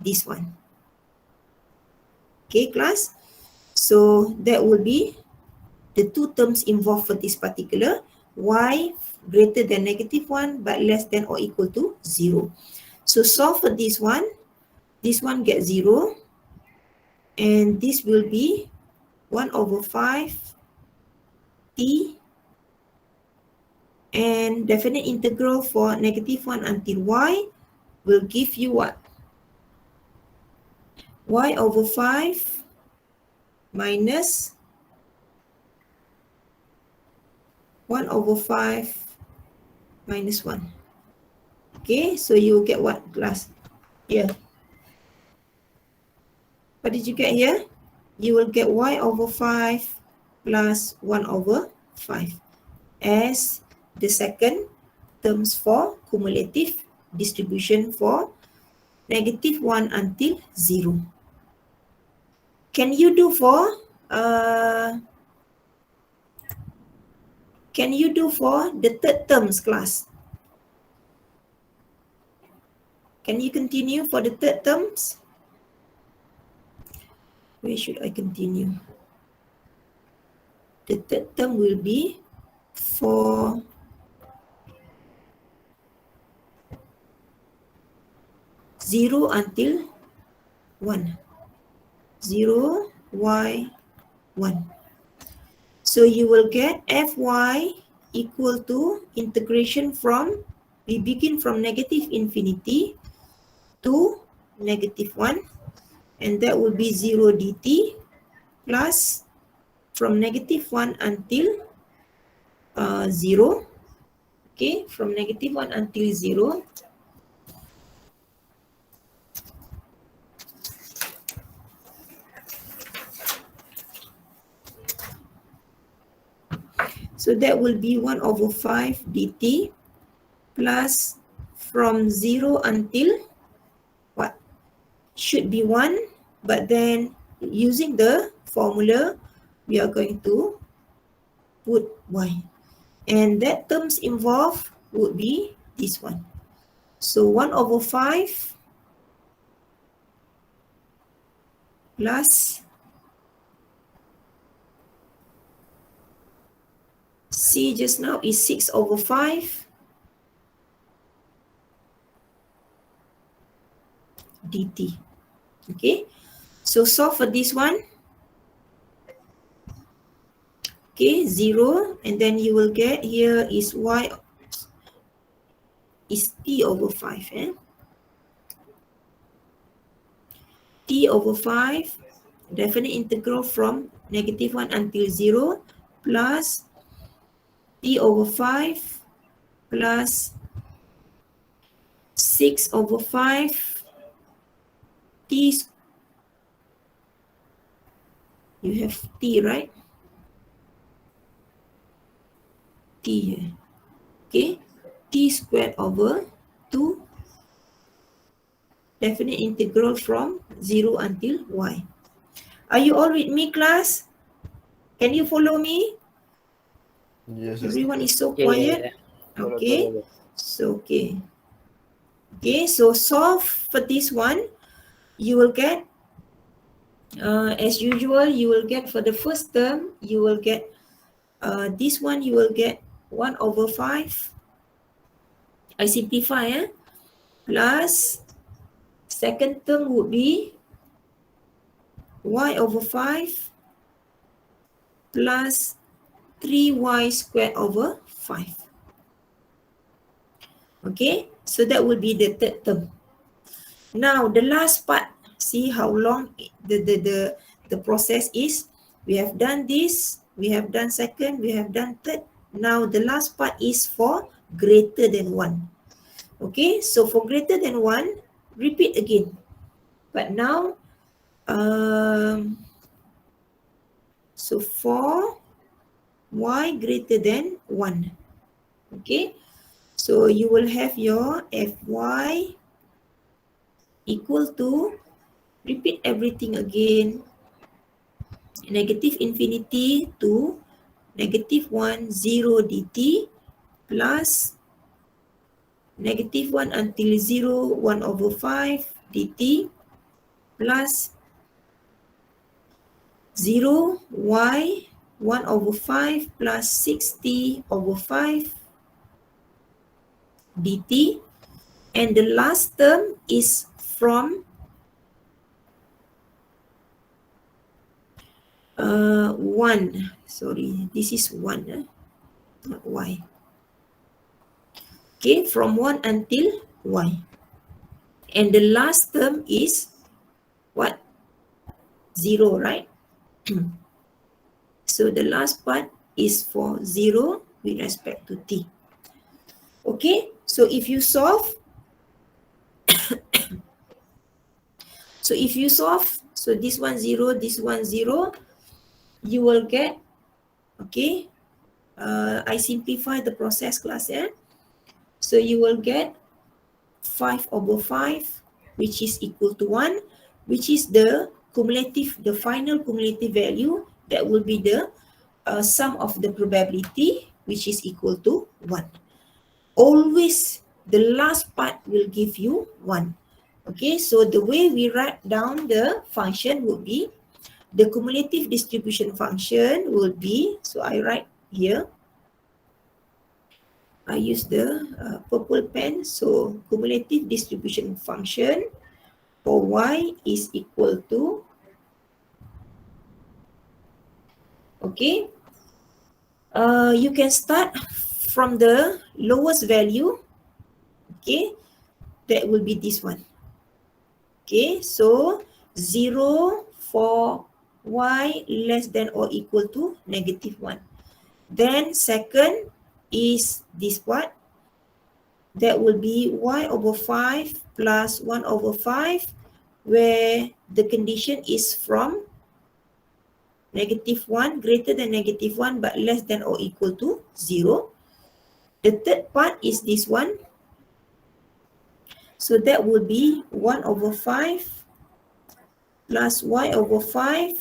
This one. Okay, class? So that will be the two terms involved for this particular y greater than negative 1 but less than or equal to 0. So solve for this one gets 0, and this will be 1 over 5 t, and definite integral for negative 1 until y will give you what? Y over 5 minus 1 over 5 minus 1. Okay, so you will get what, class? Here. What did you get here? You will get y over 5 plus 1 over 5 as the second terms for cumulative distribution for negative 1 until 0. Can you do for the third terms, class? Can you continue for the third terms? Where should I continue? The third term will be for zero until 1. 0, y, 1. So you will get Fy equal to integration from, we begin from negative infinity to negative 1, and that will be 0 dt plus from negative 1 until 0. Okay, from negative 1 until 0. So that will be 1 over 5 dt plus from 0 until what? Should be 1, but then using the formula, we are going to put y. And that terms involved would be this one. So 1 over 5 plus C just now is 6 over 5 dt. Okay, so solve for this one. Okay, 0, and then you will get here is y is t over 5. T over 5, definite integral from -1 until 0 plus t over 5 plus 6 over 5 t. You have t, right? T here. Okay, t squared over 2, definite integral from 0 until y. Are you all with me, class? Can you follow me? Yes. Everyone is so Yeah, quiet. yeah. Okay, so okay. Okay, so solve for this one. You will get, as usual, you will get for the first term, you will get this one, you will get 1 over 5. I simplify, plus second term would be y over 5 plus 3y squared over 5. Okay, so that will be the third term. Now the last part, see how long the process is. We have done this, we have done second, we have done third. Now the last part is for greater than 1. Okay, so for greater than 1, repeat again. But now, so for y greater than 1. Okay, so you will have your fy equal to, repeat everything again, negative infinity to -1, 0 dt plus -1 until 0, 1 over 5 dt plus 0 y 1 over 5 plus 60 over 5 dt, and the last term is from 1, sorry, this is 1, not y. Okay, from 1 until y. And the last term is what? 0, right? So the last part is for 0 with respect to t. Okay, so if you solve, so this one 0, this one 0, you will get, okay, I simplify the process, class, so you will get 5 over 5, which is equal to 1, which is the cumulative, the final cumulative value that will be the sum of the probability, which is equal to 1. Always the last part will give you 1. Okay, so the way we write down the function would be, the cumulative distribution function will be, so I write here, I use the purple pen, so cumulative distribution function for y is equal to, okay, you can start from the lowest value, okay, that will be this one. Okay, so 0 for y less than or equal to -1. Then second is this part. That will be y over 5 plus 1 over 5, where the condition is from -1, greater than -1, but less than or equal to 0. The third part is this one. So that will be 1 over 5 plus y over 5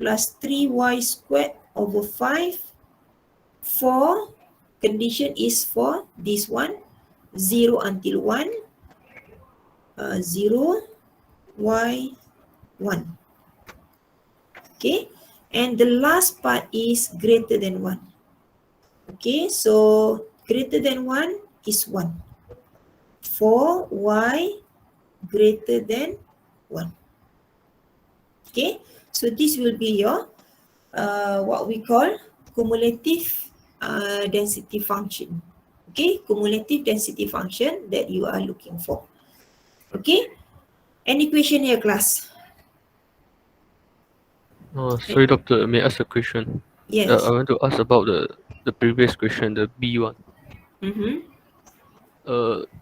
plus 3y squared over 5. For condition is for this one, 0 until 1, 0, y, 1. Okay, and the last part is greater than 1. Okay, so greater than 1 is 1. For y greater than 1. Okay, so this will be your what we call cumulative density function. Okay, cumulative density function that you are looking for. Okay, any question here, class? Sorry, doctor, may I ask a question? Yes. I want to ask about the previous question, the B one. Mm-hmm.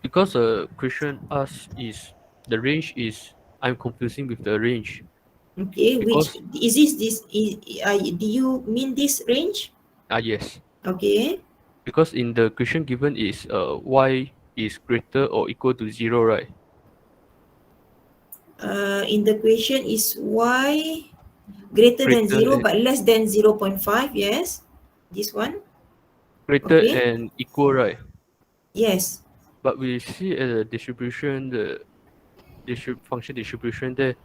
Because question asked is the range is I'm confusing with the range Okay, which because is this do you mean this range? yes, Okay. because in the question given is y is greater or equal to 0, right? In the question is y greater than Greater 0 and, but less than 0.5. Yes, this one. greater Okay. and equal, right? Yes. But we see at the distribution, the function distribution there,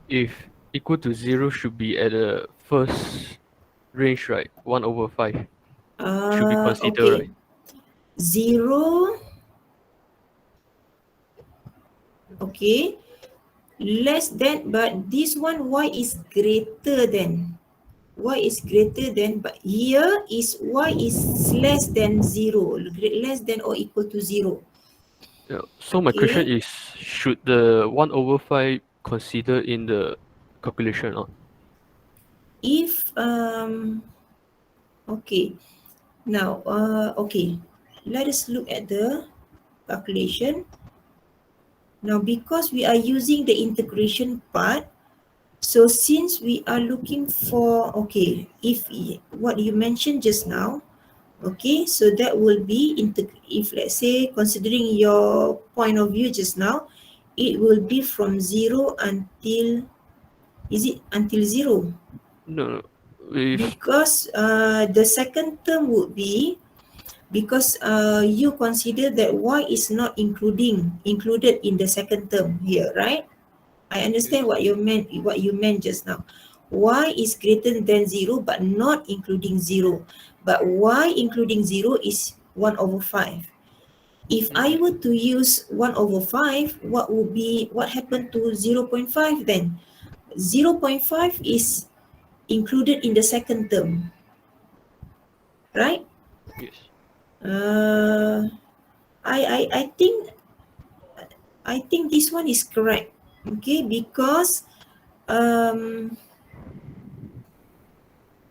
if equal to 0 should be at the first range, right? 1 over 5 should be considered, Okay. right? 0. Okay. Less than, but this one y is greater than. Y is greater than, but here is y is less than 0, less than or equal to 0. Yeah. So my question Okay. is, should the 1 over 5 consider in the calculation or? If okay, now okay, let us look at the calculation. Now because we are using the integration part, so since we are looking for, okay, if what you mentioned just now, okay, so that will be if let's say considering your point of view just now, it will be from 0 until, is it until 0? No, no. If Because the second term would be, because you consider that y is not included in the second term here, right? I understand what you meant just now. Y is greater than 0 but not including 0. But y including 0 is 1 over 5. If I were to use 1 over 5, what happened to 0.5 then? 0.5 is included in the second term, right? yes, Uh, I think this one is correct. Okay, because um,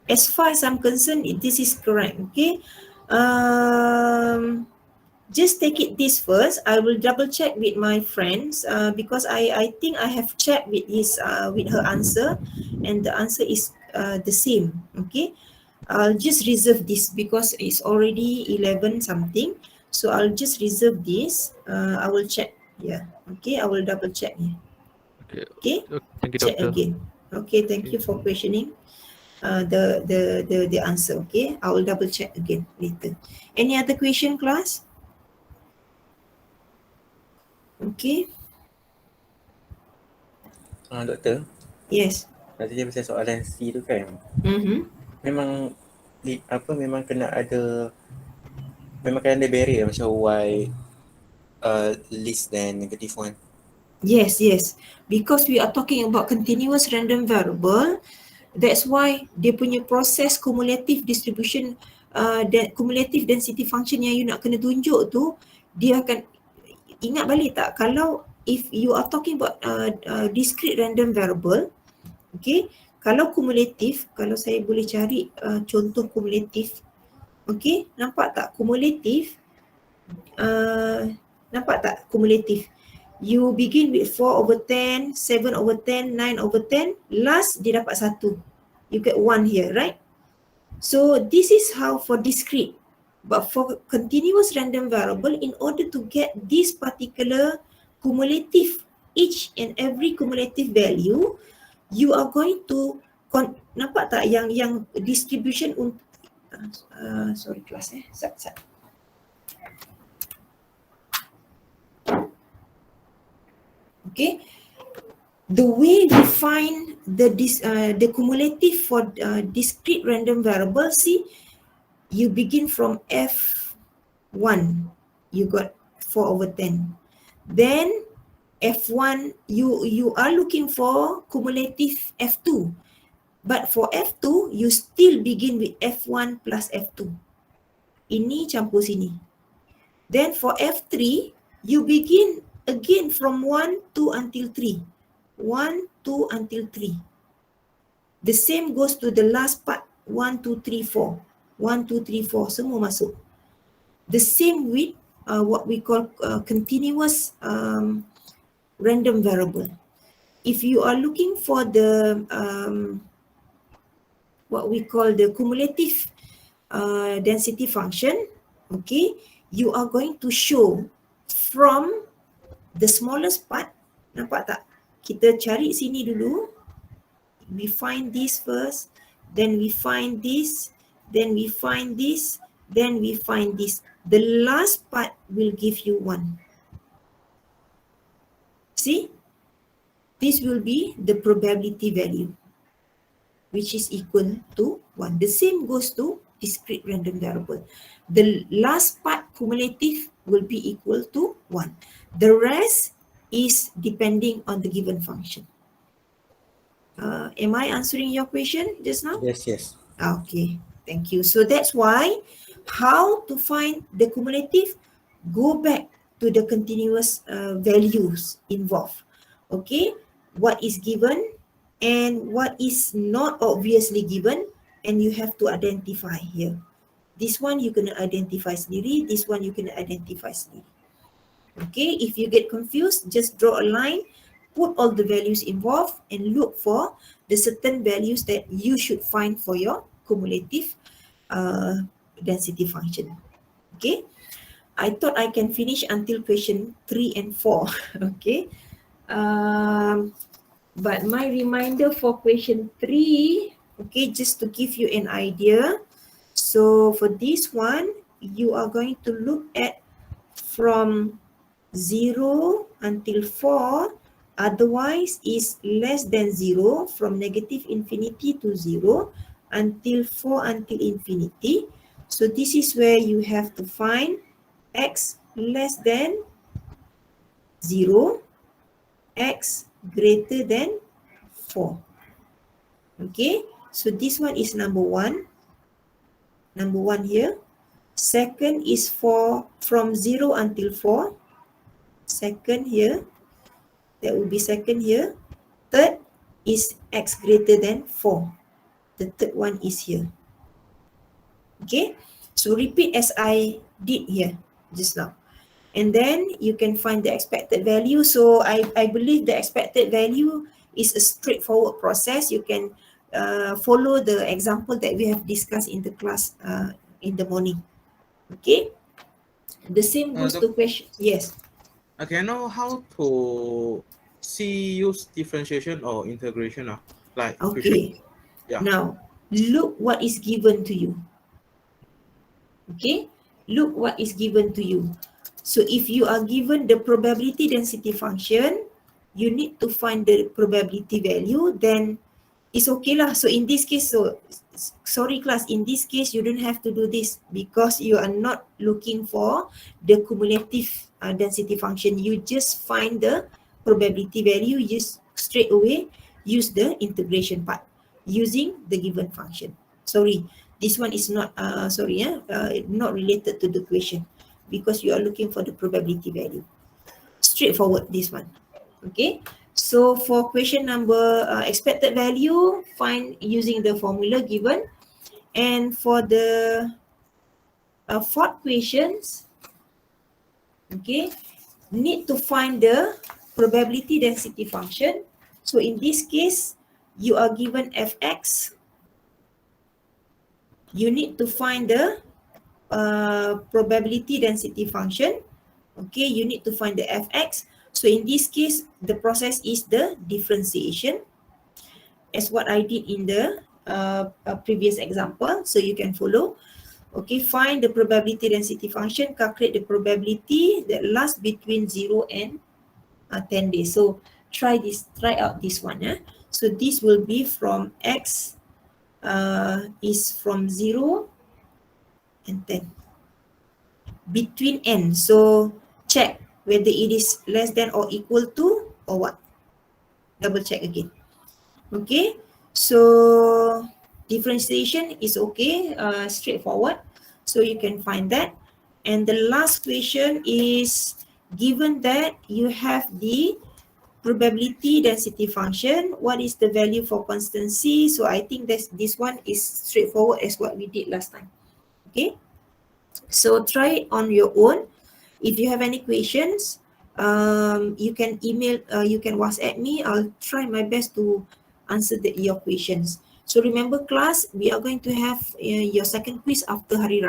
as far as I'm concerned, this is correct. Okay, just take it this first. I will double check with my friends because I think I have checked with her answer, and the answer is the same. Okay, I'll just reserve this because it's already 11 something. So I'll just reserve this. I will check. Yeah. Okay, I will double check. Yeah. okay. Okay, Thank you, check doctor. again. Okay, thank Okay. you for questioning the answer. Okay, I will double check again later. Any other question, class? Okay. Doktor, Yes. tadi dia pasal soalan C tu kan, Mm-hmm. memang memang kena ada, memang kena ada barrier macam Y less than -1. Yes, yes. Because we are talking about continuous random variable, that's why dia punya proses cumulative distribution, cumulative density function yang you nak kena tunjuk tu, dia akan ingat balik tak, kalau if you are talking about discrete random variable, okay, kalau cumulative, kalau saya boleh cari contoh cumulative, okay, nampak tak cumulative, nampak tak cumulative, you begin with 4 over 10, 7 over 10, 9 over 10, last dia dapat 1, you get 1 here, right? So this is how for discrete. But for continuous random variable, in order to get this particular cumulative, each and every cumulative value, you are going to nampak tak yang distribution sorry class sat. Okay, the way we find the cumulative for discrete random variable, see, you begin from F1, you got 4 over 10. Then F1, you are looking for cumulative F2. But for F2, you still begin with F1 plus F2. Ini campur sini. Then for F3, you begin again from 1, 2 until 3. 1, 2 until 3. The same goes to the last part, 1, 2, 3, 4. 1, 2, 3, 4, semua masuk. The same with what we call continuous random variable. If you are looking for the what we call the cumulative density function, okay, you are going to show from the smallest part. Nampak tak? Kita cari sini dulu. We find this first, then we find this, then we find this, then we find this. The last part will give you 1. See? This will be the probability value, which is equal to 1. The same goes to discrete random variable. The last part cumulative will be equal to 1. The rest is depending on the given function. Am I answering your question just now? Yes, yes. Okay, thank you. So that's why how to find the cumulative, go back to the continuous values involved. Okay, what is given and what is not obviously given, and you have to identify here. This one you can identify sendiri, this one you can identify sendiri. Okay, if you get confused, just draw a line, put all the values involved and look for the certain values that you should find for your cumulative density function. Okay, I thought I can finish until question 3 and 4. Okay, but my reminder for question 3, okay, just to give you an idea. So for this one, you are going to look at from 0 until 4, otherwise is less than 0, from negative infinity to 0 until 4 until infinity. So this is where you have to find x less than 0, x greater than 4. Okay, so this one is number 1. Number 1 here. Second is for from 0 until 4. Second here, that will be second here. Third is x greater than 4. The third one is here. Okay, so repeat as I did here just now. And then you can find the expected value. So I believe the expected value is a straightforward process. You can follow the example that we have discussed in the class in the morning. Okay, the same goes to question. Yes. Okay, I know how to use differentiation or integration. Like Okay. Yeah. Now look what is given to you. Okay, look what is given to you. So if you are given the probability density function, you need to find the probability value, then it's okay lah. So in this case, sorry class, in this case you don't have to do this because you are not looking for the cumulative density function. You just find the probability value, just straight away use the integration part using the given function. Sorry, this one is not not related to the question because you are looking for the probability value. Straightforward this one. Okay, so for question number expected value, find using the formula given. And for the fourth questions, okay, need to find the probability density function. So in this case, you are given fx. You need to find the probability density function. Okay, you need to find the fx. So in this case, the process is the differentiation, as what I did in the previous example. So you can follow. Okay, find the probability density function, calculate the probability that lasts between 0 and 10 days. So try out this one. So this will be from x is from 0 and 10. Between n. So check whether it is less than or equal to or what. Double check again. Okay. So differentiation is okay, straightforward. So you can find that. And the last question is, given that you have the probability density function, what is the value for constancy? So I think this one is straightforward as what we did last time. Okay, so try on your own. If you have any questions, you can email, you can WhatsApp me. I'll try my best to answer your questions. So remember class, we are going to have your second quiz after Hari Raya.